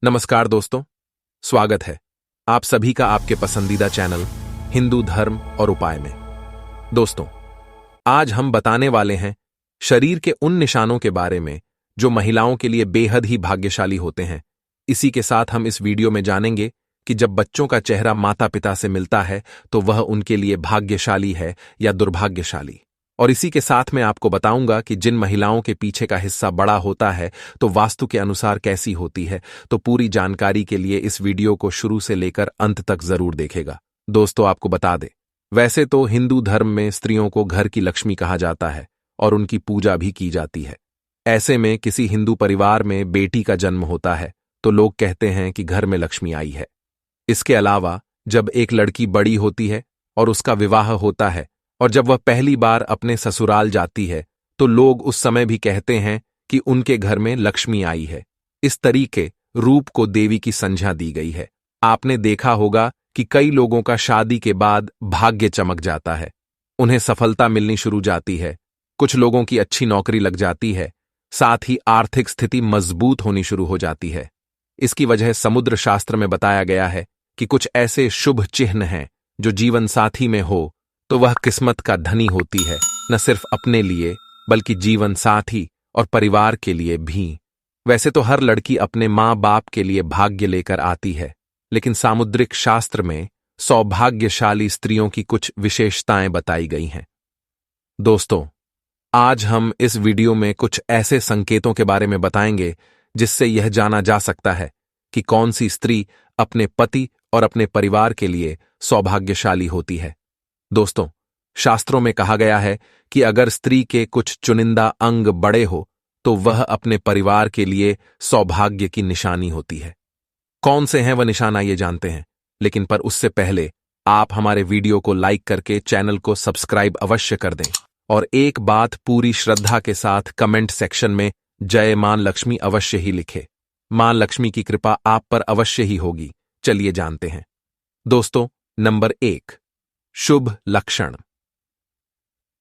नमस्कार दोस्तों, स्वागत है आप सभी का आपके पसंदीदा चैनल हिंदू धर्म और उपाय में। दोस्तों, आज हम बताने वाले हैं शरीर के उन निशानों के बारे में जो महिलाओं के लिए बेहद ही भाग्यशाली होते हैं। इसी के साथ हम इस वीडियो में जानेंगे कि जब बच्चों का चेहरा माता पिता से मिलता है तो वह उनके लिए भाग्यशाली है या दुर्भाग्यशाली। और इसी के साथ मैं आपको बताऊंगा कि जिन महिलाओं के पीछे का हिस्सा बड़ा होता है तो वास्तु के अनुसार कैसी होती है। तो पूरी जानकारी के लिए इस वीडियो को शुरू से लेकर अंत तक जरूर देखेगा। दोस्तों, आपको बता दें, वैसे तो हिंदू धर्म में स्त्रियों को घर की लक्ष्मी कहा जाता है और उनकी पूजा भी की जाती है। ऐसे में किसी हिंदू परिवार में बेटी का जन्म होता है तो लोग कहते हैं कि घर में लक्ष्मी आई है। इसके अलावा जब एक लड़की बड़ी होती है और उसका विवाह होता है और जब वह पहली बार अपने ससुराल जाती है तो लोग उस समय भी कहते हैं कि उनके घर में लक्ष्मी आई है। इस तरीके रूप को देवी की संज्ञा दी गई है। आपने देखा होगा कि कई लोगों का शादी के बाद भाग्य चमक जाता है, उन्हें सफलता मिलनी शुरू जाती है, कुछ लोगों की अच्छी नौकरी लग जाती है, साथ ही आर्थिक स्थिति मजबूत होनी शुरू हो जाती है। इसकी वजह समुद्र शास्त्र में बताया गया है कि कुछ ऐसे शुभ चिन्ह हैं जो जीवन साथी में हो तो वह किस्मत का धनी होती है, न सिर्फ अपने लिए बल्कि जीवन साथी और परिवार के लिए भी। वैसे तो हर लड़की अपने माँ बाप के लिए भाग्य लेकर आती है, लेकिन सामुद्रिक शास्त्र में सौभाग्यशाली स्त्रियों की कुछ विशेषताएं बताई गई हैं। दोस्तों, आज हम इस वीडियो में कुछ ऐसे संकेतों के बारे में बताएंगे जिससे यह जाना जा सकता है कि कौन सी स्त्री अपने पति और अपने परिवार के लिए सौभाग्यशाली होती है। दोस्तों, शास्त्रों में कहा गया है कि अगर स्त्री के कुछ चुनिंदा अंग बड़े हो तो वह अपने परिवार के लिए सौभाग्य की निशानी होती है। कौन से हैं वह निशान, आइए जानते हैं। लेकिन पर उससे पहले आप हमारे वीडियो को लाइक करके चैनल को सब्सक्राइब अवश्य कर दें और एक बात पूरी श्रद्धा के साथ कमेंट सेक्शन में जय मां लक्ष्मी अवश्य ही लिखे। मां लक्ष्मी की कृपा आप पर अवश्य ही होगी। चलिए जानते हैं। दोस्तों, नंबर 1, शुभ लक्षण।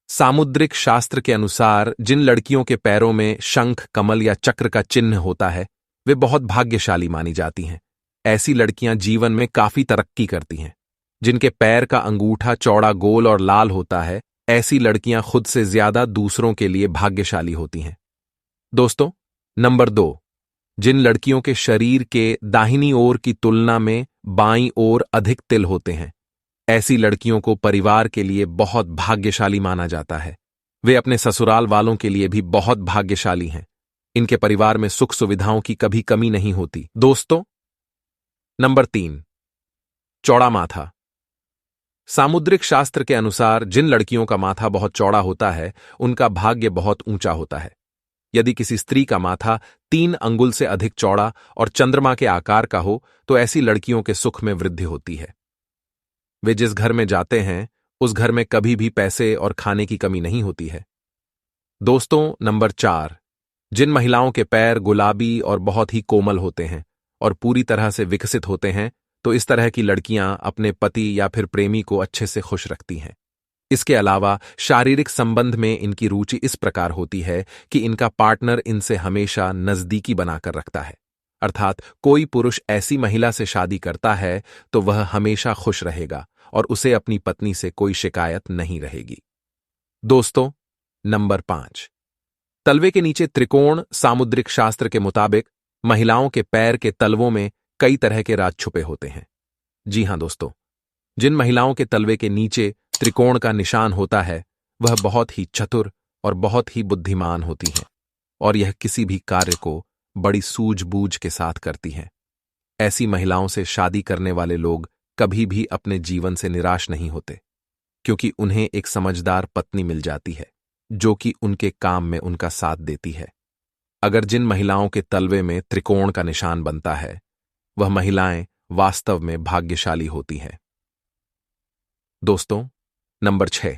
सामुद्रिक शास्त्र के अनुसार जिन लड़कियों के पैरों में शंख, कमल या चक्र का चिन्ह होता है वे बहुत भाग्यशाली मानी जाती हैं। ऐसी लड़कियां जीवन में काफी तरक्की करती हैं। जिनके पैर का अंगूठा चौड़ा, गोल और लाल होता है, ऐसी लड़कियां खुद से ज्यादा दूसरों के लिए भाग्यशाली होती हैं। दोस्तों, नंबर 2, जिन लड़कियों के शरीर के दाहिनी ओर की तुलना में बाईं ओर अधिक तिल होते हैं, ऐसी लड़कियों को परिवार के लिए बहुत भाग्यशाली माना जाता है। वे अपने ससुराल वालों के लिए भी बहुत भाग्यशाली हैं। इनके परिवार में सुख सुविधाओं की कभी कमी नहीं होती। दोस्तों, नंबर 3, चौड़ा माथा। सामुद्रिक शास्त्र के अनुसार जिन लड़कियों का माथा बहुत चौड़ा होता है उनका भाग्य बहुत ऊंचा होता है। यदि किसी स्त्री का माथा 3 अंगुल से अधिक चौड़ा और चंद्रमा के आकार का हो तो ऐसी लड़कियों के सुख में वृद्धि होती है। वे जिस घर में जाते हैं उस घर में कभी भी पैसे और खाने की कमी नहीं होती है। दोस्तों, नंबर 4, जिन महिलाओं के पैर गुलाबी और बहुत ही कोमल होते हैं और पूरी तरह से विकसित होते हैं तो इस तरह की लड़कियां अपने पति या फिर प्रेमी को अच्छे से खुश रखती हैं। इसके अलावा शारीरिक संबंध में इनकी रुचि इस प्रकार होती है कि इनका पार्टनर इनसे हमेशा नजदीकी बनाकर रखता है। अर्थात कोई पुरुष ऐसी महिला से शादी करता है तो वह हमेशा खुश रहेगा और उसे अपनी पत्नी से कोई शिकायत नहीं रहेगी। दोस्तों, नंबर 5, तलवे के नीचे त्रिकोण। सामुद्रिक शास्त्र के मुताबिक महिलाओं के पैर के तलवों में कई तरह के राज छुपे होते हैं। जी हां दोस्तों, जिन महिलाओं के तलवे के नीचे त्रिकोण का निशान होता है वह बहुत ही चतुर और बहुत ही बुद्धिमान होती हैं और यह किसी भी कार्य को बड़ी सूझबूझ के साथ करती हैं। ऐसी महिलाओं से शादी करने वाले लोग कभी भी अपने जीवन से निराश नहीं होते क्योंकि उन्हें एक समझदार पत्नी मिल जाती है जो कि उनके काम में उनका साथ देती है। अगर जिन महिलाओं के तलवे में त्रिकोण का निशान बनता है वह महिलाएं वास्तव में भाग्यशाली होती हैं। दोस्तों, नंबर 6,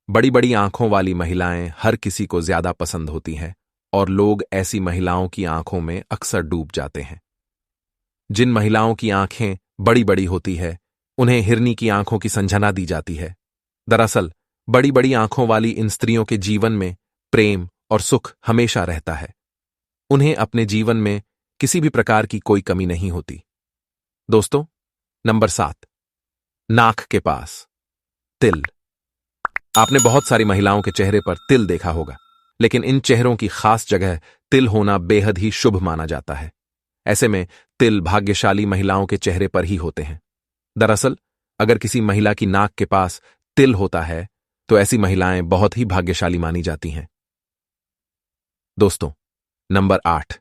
बड़ी बड़ी आंखों वाली महिलाएं हर किसी को ज्यादा पसंद होती हैं और लोग ऐसी महिलाओं की आंखों में अक्सर डूब जाते हैं। जिन महिलाओं की आंखें बड़ी बड़ी होती है उन्हें हिरनी की आंखों की संज्ञा दी जाती है। दरअसल बड़ी बड़ी आंखों वाली इन स्त्रियों के जीवन में प्रेम और सुख हमेशा रहता है। उन्हें अपने जीवन में किसी भी प्रकार की कोई कमी नहीं होती। दोस्तों, नंबर 7, नाक के पास तिल। आपने बहुत सारी महिलाओं के चेहरे पर तिल देखा होगा, लेकिन इन चेहरों की खास जगह तिल होना बेहद ही शुभ माना जाता है। ऐसे में तिल भाग्यशाली महिलाओं के चेहरे पर ही होते हैं। दरअसल, अगर किसी महिला की नाक के पास तिल होता है तो ऐसी महिलाएं बहुत ही भाग्यशाली मानी जाती हैं। दोस्तों, नंबर 8,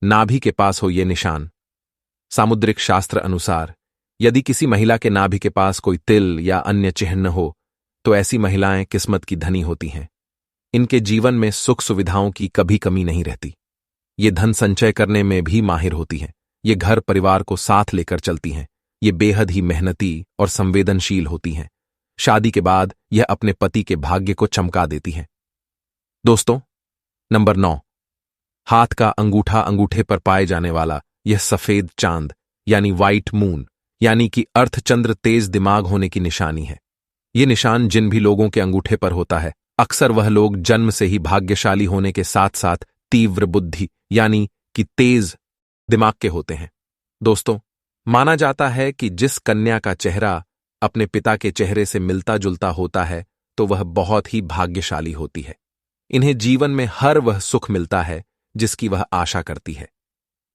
नाभि के पास हो ये निशान। सामुद्रिक शास्त्र अनुसार यदि किसी महिला के नाभि के पास कोई तिल या अन्य चिन्ह हो तो ऐसी महिलाएं किस्मत की धनी होती हैं। इनके जीवन में सुख सुविधाओं की कभी कमी नहीं रहती। ये धन संचय करने में भी माहिर होती हैं। ये घर परिवार को साथ लेकर चलती हैं। ये बेहद ही मेहनती और संवेदनशील होती हैं। शादी के बाद यह अपने पति के भाग्य को चमका देती हैं। दोस्तों, नंबर 9, हाथ का अंगूठा अंगूठे पर पाए जाने वाला यह सफेद चांद यानी व्हाइट मून यानी कि अर्धचंद्र तेज दिमाग होने की निशानी है। ये निशान जिन भी लोगों के अंगूठे पर होता है, अक्सर वह लोग जन्म से ही भाग्यशाली होने के साथ साथ तीव्र बुद्धि यानी कि तेज दिमाग के होते हैं। दोस्तों, माना जाता है कि जिस कन्या का चेहरा अपने पिता के चेहरे से मिलता जुलता होता है तो वह बहुत ही भाग्यशाली होती है। इन्हें जीवन में हर वह सुख मिलता है जिसकी वह आशा करती है।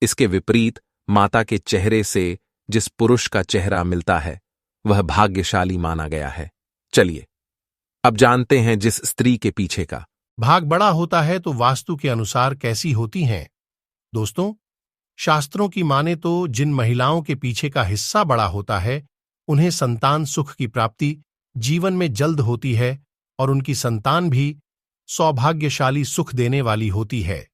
इसके विपरीत माता के चेहरे से जिस पुरुष का चेहरा मिलता है वह भाग्यशाली माना गया है। चलिए अब जानते हैं जिस स्त्री के पीछे का भाग बड़ा होता है तो वास्तु के अनुसार कैसी होती हैं। दोस्तों, शास्त्रों की माने तो जिन महिलाओं के पीछे का हिस्सा बड़ा होता है उन्हें संतान सुख की प्राप्ति जीवन में जल्द होती है और उनकी संतान भी सौभाग्यशाली सुख देने वाली होती है।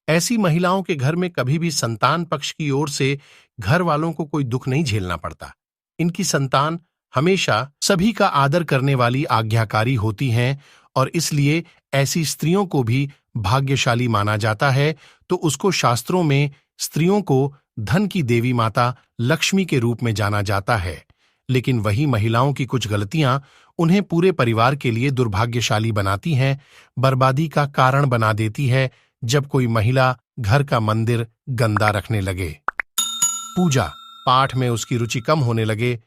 ऐसी महिलाओं के घर में कभी भी संतान पक्ष की ओर से घर वालों को कोई दुख नहीं झेलना पड़ता। इनकी संतान हमेशा सभी का आदर करने वाली आज्ञाकारी होती हैं और इसलिए ऐसी स्त्रियों को भी भाग्यशाली माना जाता है। तो उसको शास्त्रों में स्त्रियों को धन की देवी माता लक्ष्मी के रूप में जाना जाता है। लेकिन वही महिलाओं की कुछ गलतियां उन्हें पूरे परिवार के लिए दुर्भाग्यशाली बनाती हैं, बर्बादी का कारण बना देती है। जब कोई महिला घर का मंदिर गंदा रखने लगे, पूजा पाठ में उसकी रुचि कम होने लगे,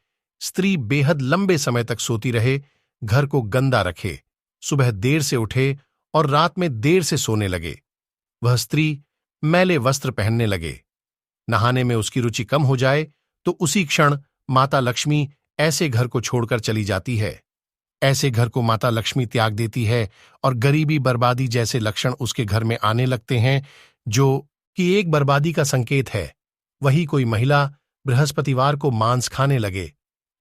स्त्री बेहद लंबे समय तक सोती रहे, घर को गंदा रखे, सुबह देर से उठे और रात में देर से सोने लगे, वह स्त्री मैले वस्त्र पहनने लगे, नहाने में उसकी रुचि कम हो जाए तो उसी क्षण माता लक्ष्मी ऐसे घर को छोड़कर चली जाती है। ऐसे घर को माता लक्ष्मी त्याग देती है और गरीबी बर्बादी जैसे लक्षण उसके घर में आने लगते हैं, जो कि एक बर्बादी का संकेत है। वही कोई महिला बृहस्पतिवार को मांस खाने लगे,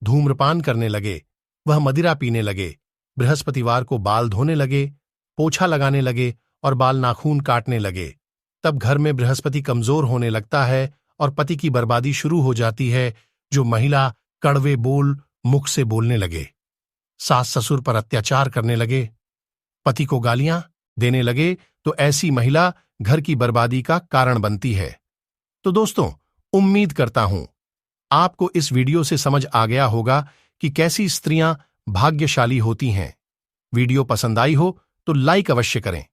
धूम्रपान करने लगे, वह मदिरा पीने लगे, बृहस्पतिवार को बाल धोने लगे, पोछा लगाने लगे और बाल नाखून काटने लगे, तब घर में बृहस्पति कमजोर होने लगता है और पति की बर्बादी शुरू हो जाती है। जो महिला कड़वे बोल मुख से बोलने लगे, सास ससुर पर अत्याचार करने लगे, पति को गालियां देने लगे, तो ऐसी महिला घर की बर्बादी का कारण बनती है। तो दोस्तों, उम्मीद करता हूं आपको इस वीडियो से समझ आ गया होगा कि कैसी स्त्रियां भाग्यशाली होती हैं। वीडियो पसंद आई हो तो लाइक अवश्य करें,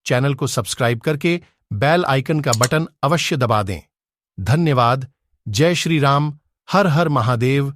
चैनल को सब्सक्राइब करके बेल आइकन का बटन अवश्य दबा दें। धन्यवाद। जय श्री राम। हर हर महादेव।